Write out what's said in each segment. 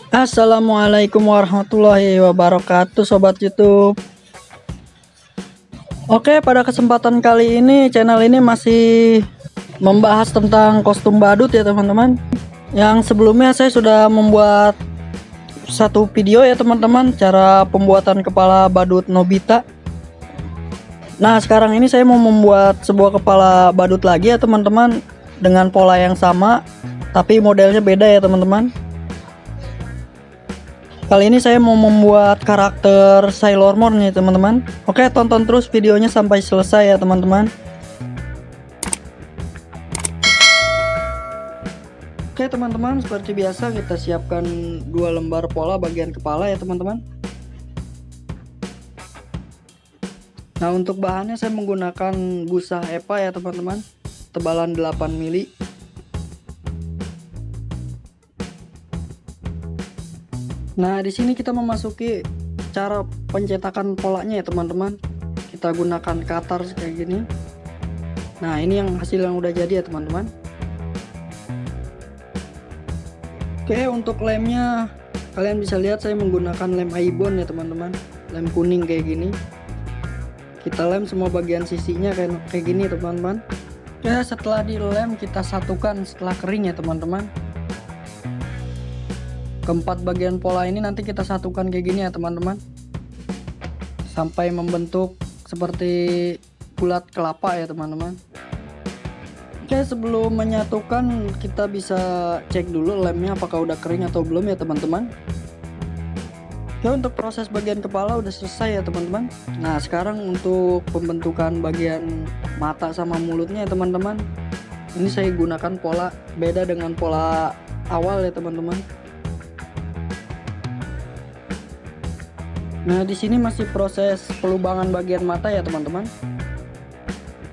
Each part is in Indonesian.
Assalamualaikum warahmatullahi wabarakatuh Sobat YouTube. Oke, pada kesempatan kali ini channel ini masih membahas tentang kostum badut ya teman-teman. Yang sebelumnya saya sudah membuat satu video ya teman-teman, cara pembuatan kepala badut Nobita. Nah sekarang ini saya mau membuat sebuah kepala badut lagi ya teman-teman, dengan pola yang sama tapi modelnya beda ya teman-teman. Kali ini saya mau membuat karakter Sailor Moon nih teman-teman. Oke, tonton terus videonya sampai selesai ya teman-teman. Oke teman-teman, seperti biasa kita siapkan 2 lembar pola bagian kepala ya teman-teman. Nah untuk bahannya saya menggunakan busa EPA ya teman-teman, tebalan 8 mili. Nah, di sini kita memasuki cara pencetakan polanya ya teman-teman. Kita gunakan cutter kayak gini. Nah, ini yang hasil yang udah jadi ya teman-teman. Oke, untuk lemnya kalian bisa lihat saya menggunakan lem Aibon ya teman-teman. Lem kuning kayak gini. Kita lem semua bagian sisinya kayak gini teman-teman. Ya, setelah dilem kita satukan setelah kering ya teman-teman. Keempat bagian pola ini nanti kita satukan kayak gini ya teman-teman, sampai membentuk seperti bulat kelapa ya teman-teman. Oke, sebelum menyatukan kita bisa cek dulu lemnya apakah udah kering atau belum ya teman-teman. Oke, untuk proses bagian kepala udah selesai ya teman-teman. Nah sekarang untuk pembentukan bagian mata sama mulutnya ya teman-teman, ini saya gunakan pola beda dengan pola awal ya teman-teman. Nah, di sini masih proses pelubangan bagian mata ya, teman-teman.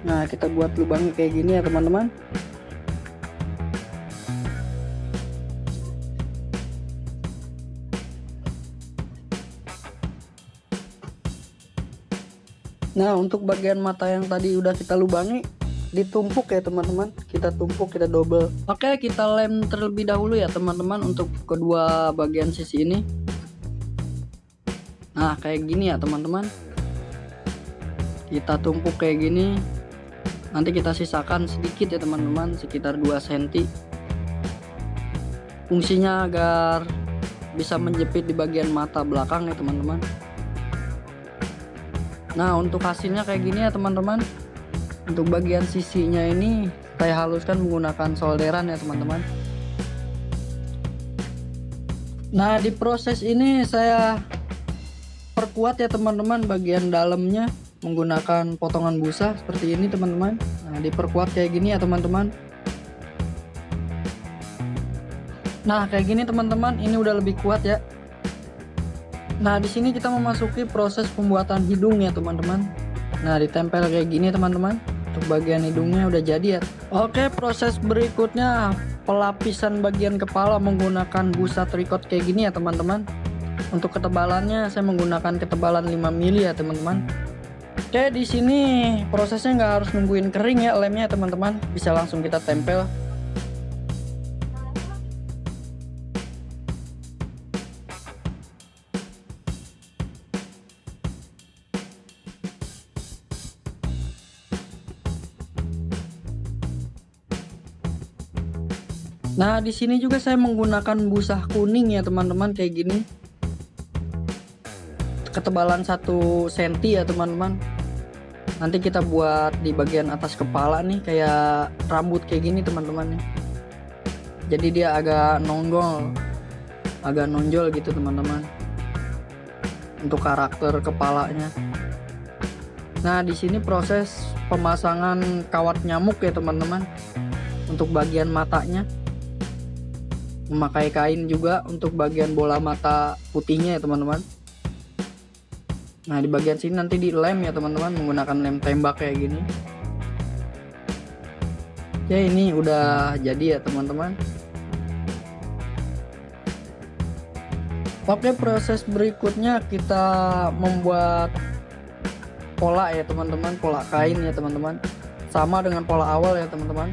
Nah, kita buat lubangnya kayak gini ya, teman-teman. Nah, untuk bagian mata yang tadi udah kita lubangi, ditumpuk ya, teman-teman. Kita tumpuk, kita double. Oke, kita lem terlebih dahulu ya, teman-teman, untuk kedua bagian sisi ini. Nah kayak gini ya teman-teman, kita tumpuk kayak gini. Nanti kita sisakan sedikit ya teman-teman, sekitar 2 cm. Fungsinya agar bisa menjepit di bagian mata belakang ya teman-teman. Nah untuk hasilnya kayak gini ya teman-teman. Untuk bagian sisinya ini saya haluskan menggunakan solderan ya teman-teman. Nah di proses ini saya perkuat ya teman-teman bagian dalamnya menggunakan potongan busa seperti ini teman-teman. Nah diperkuat kayak gini ya teman-teman. Nah kayak gini teman-teman, ini udah lebih kuat ya. Nah di sini kita memasuki proses pembuatan hidung ya teman-teman. Nah ditempel kayak gini teman-teman. Untuk bagian hidungnya udah jadi ya. Oke, proses berikutnya pelapisan bagian kepala menggunakan busa tricot kayak gini ya teman-teman. Untuk ketebalannya saya menggunakan ketebalan 5 mili ya teman-teman. Oke, di sini prosesnya nggak harus nungguin kering ya lemnya teman-teman, bisa langsung kita tempel. Nah, di sini juga saya menggunakan busa kuning ya teman-teman kayak gini. Ketebalan 1 cm ya teman-teman. Nanti kita buat di bagian atas kepala nih kayak rambut kayak gini teman-teman nih. Jadi dia agak nonjol gitu teman-teman. Untuk karakter kepalanya. Nah, di sini proses pemasangan kawat nyamuk ya teman-teman. Untuk bagian matanya. Memakai kain juga untuk bagian bola mata putihnya ya teman-teman. Nah di bagian sini nanti dilem ya teman-teman menggunakan lem tembak kayak gini. Ya ini udah jadi ya teman-teman. Oke, proses berikutnya kita membuat pola ya teman-teman, pola kain ya teman-teman. Sama dengan pola awal ya teman-teman.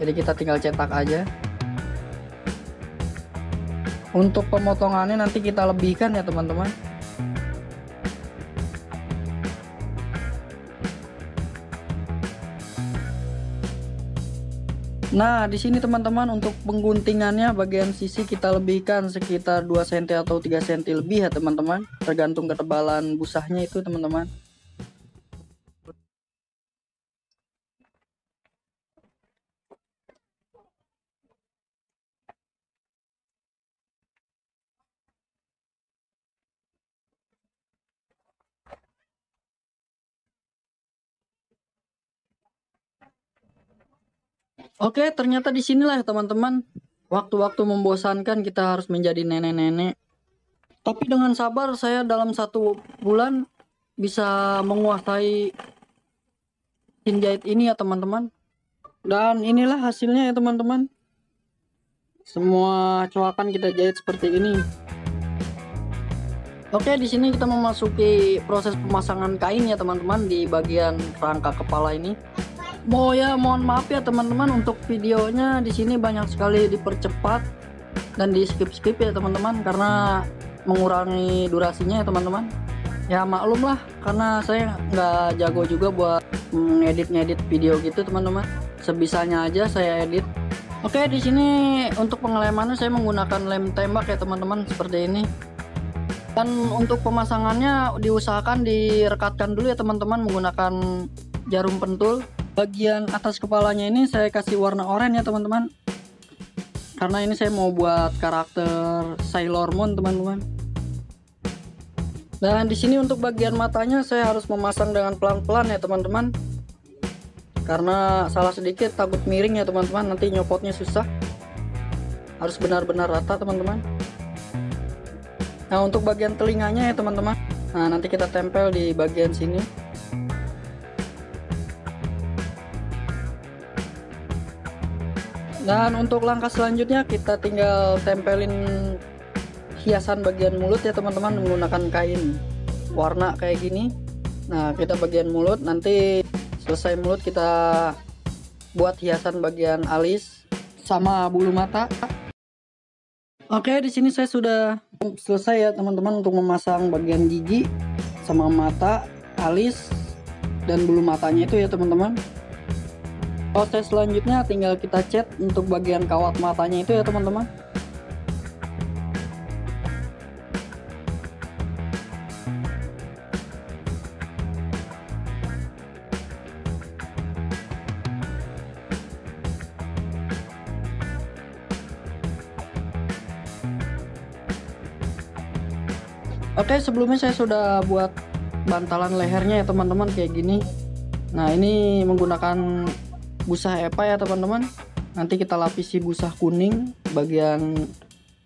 Jadi kita tinggal cetak aja. Untuk pemotongannya nanti kita lebihkan ya teman-teman. Nah, di sini teman-teman untuk pengguntingannya bagian sisi kita lebihkan sekitar 2 cm atau 3 cm lebih ya teman-teman, tergantung ketebalan busahnya itu teman-teman. Oke, ternyata di sinilah ya teman-teman, waktu-waktu membosankan kita harus menjadi nenek-nenek. Tapi dengan sabar saya dalam 1 bulan bisa menguasai mesin jahit ini ya teman-teman. Dan inilah hasilnya ya teman-teman. Semua coakan kita jahit seperti ini. Oke, di sini kita memasuki proses pemasangan kain ya teman-teman di bagian rangka kepala ini. Mohon maaf ya teman-teman, untuk videonya di sini banyak sekali dipercepat dan di skip ya teman-teman karena mengurangi durasinya ya teman-teman. Ya maklum lah, karena saya nggak jago juga buat ngedit video gitu teman-teman. Sebisanya aja saya edit. Oke, di sini untuk pengelemannya saya menggunakan lem tembak ya teman-teman, seperti ini. Dan untuk pemasangannya diusahakan direkatkan dulu ya teman-teman menggunakan jarum pentul. Bagian atas kepalanya ini saya kasih warna oranye ya teman-teman, karena ini saya mau buat karakter Sailor Moon teman-teman. Dan di sini untuk bagian matanya saya harus memasang dengan pelan-pelan ya teman-teman, karena salah sedikit takut miring ya teman-teman, nanti nyopotnya susah. Harus benar-benar rata teman-teman. Nah, untuk bagian telinganya ya teman-teman, nah nanti kita tempel di bagian sini. Dan untuk langkah selanjutnya kita tinggal tempelin hiasan bagian mulut ya teman-teman menggunakan kain warna kayak gini. Nah, kita bagian mulut, nanti selesai mulut kita buat hiasan bagian alis sama bulu mata. Oke, di sini saya sudah selesai ya teman-teman untuk memasang bagian gigi sama mata, alis dan bulu matanya itu ya teman-teman. Proses selanjutnya tinggal kita cat untuk bagian kawat matanya itu ya teman-teman. Oke, sebelumnya saya sudah buat bantalan lehernya ya teman-teman kayak gini. Nah, ini menggunakan busa EPA ya teman-teman. Nanti kita lapisi busa kuning bagian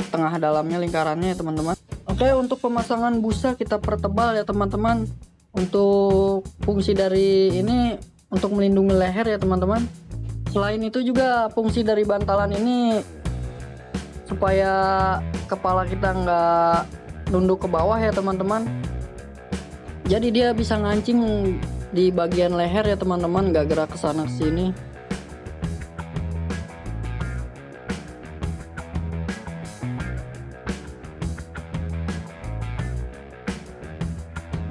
tengah dalamnya lingkarannya ya teman-teman. Oke, untuk pemasangan busa kita pertebal ya teman-teman. Untuk fungsi dari ini untuk melindungi leher ya teman-teman. Selain itu juga fungsi dari bantalan ini supaya kepala kita nggak nunduk ke bawah ya teman-teman. Jadi dia bisa ngancing di bagian leher ya teman-teman, nggak gerak ke sana ke sini.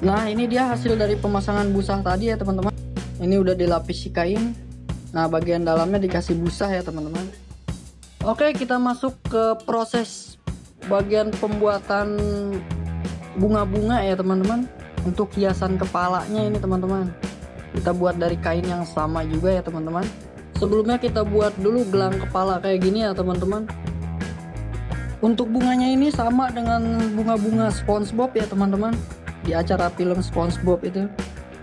Nah, ini dia hasil dari pemasangan busa tadi ya teman-teman. Ini udah dilapisi kain. Nah, bagian dalamnya dikasih busa ya teman-teman. Oke, kita masuk ke proses bagian pembuatan bunga-bunga ya teman-teman. Untuk hiasan kepalanya ini teman-teman, kita buat dari kain yang sama juga ya teman-teman. Sebelumnya kita buat dulu gelang kepala kayak gini ya teman-teman. Untuk bunganya ini sama dengan bunga-bunga SpongeBob ya teman-teman, di acara film SpongeBob itu.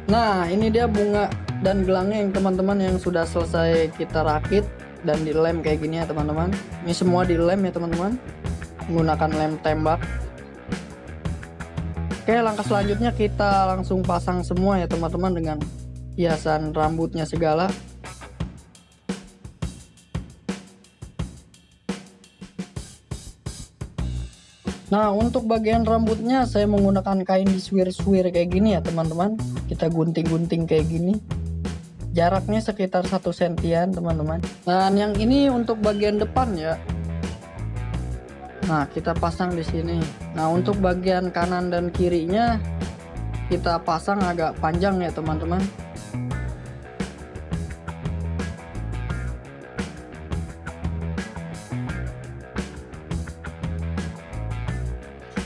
Nah, ini dia bunga dan gelangnya yang teman-teman yang sudah selesai kita rakit dan dilem kayak gini ya teman-teman. Ini semua dilem ya teman-teman, menggunakan lem tembak. Oke, langkah selanjutnya kita langsung pasang semua ya teman-teman dengan hiasan rambutnya segala. Nah, untuk bagian rambutnya saya menggunakan kain disuir-suir kayak gini ya teman-teman. Kita gunting-gunting kayak gini. Jaraknya sekitar 1 sentian teman-teman. Dan yang ini untuk bagian depan ya. Nah, kita pasang di sini. Nah, untuk bagian kanan dan kirinya kita pasang agak panjang ya teman-teman.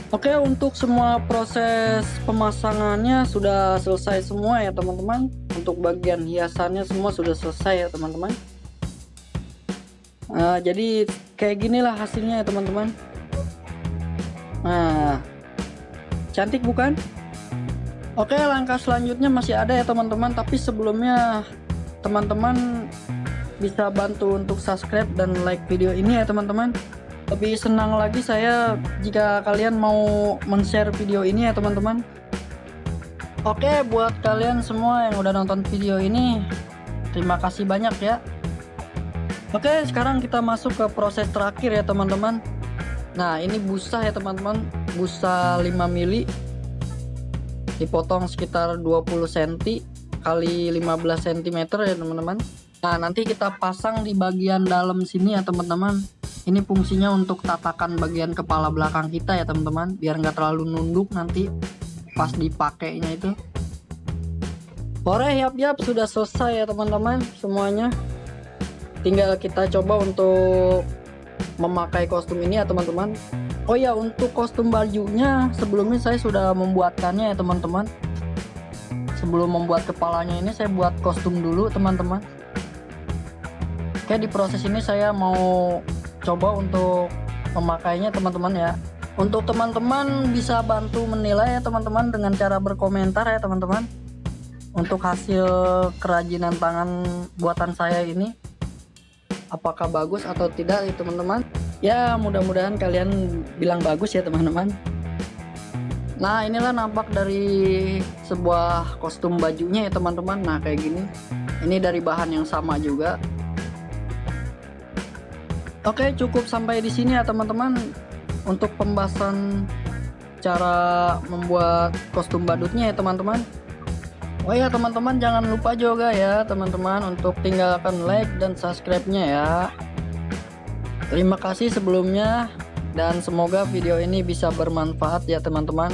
Oke, untuk semua proses pemasangannya sudah selesai semua ya teman-teman. Untuk bagian hiasannya semua sudah selesai ya teman-teman. Jadi kayak ginilah hasilnya ya teman-teman. Nah, cantik bukan? Oke, langkah selanjutnya masih ada ya teman-teman, tapi sebelumnya teman-teman bisa bantu untuk subscribe dan like video ini ya teman-teman. Lebih senang lagi saya jika kalian mau men-share video ini ya teman-teman. Oke, buat kalian semua yang udah nonton video ini, terima kasih banyak ya. Oke, sekarang kita masuk ke proses terakhir ya teman-teman. Nah, ini busa ya teman-teman, busa 5 mili dipotong sekitar 20 cm kali 15 cm ya teman-teman. Nah, nanti kita pasang di bagian dalam sini ya teman-teman. Ini fungsinya untuk tatakan bagian kepala belakang kita ya teman-teman, biar nggak terlalu nunduk nanti pas dipakainya itu. Oke, yap sudah selesai ya teman-teman semuanya. Tinggal kita coba untuk memakai kostum ini ya teman-teman. Oh ya, untuk kostum bajunya sebelumnya saya sudah membuatkannya ya teman-teman. Sebelum membuat kepalanya ini saya buat kostum dulu teman-teman. Oke, di proses ini saya mau coba untuk memakainya teman-teman ya. Untuk teman-teman bisa bantu menilai ya teman-teman dengan cara berkomentar ya teman-teman, untuk hasil kerajinan tangan buatan saya ini apakah bagus atau tidak ya teman-teman. Ya, mudah-mudahan kalian bilang bagus ya teman-teman. Nah, inilah nampak dari sebuah kostum bajunya ya teman-teman. Nah, kayak gini. Ini dari bahan yang sama juga. Oke, cukup sampai di sini ya teman-teman untuk pembahasan cara membuat kostum badutnya ya teman-teman. Oh ya teman-teman, jangan lupa juga ya teman-teman untuk tinggalkan like dan subscribe-nya ya. Terima kasih sebelumnya dan semoga video ini bisa bermanfaat ya teman-teman.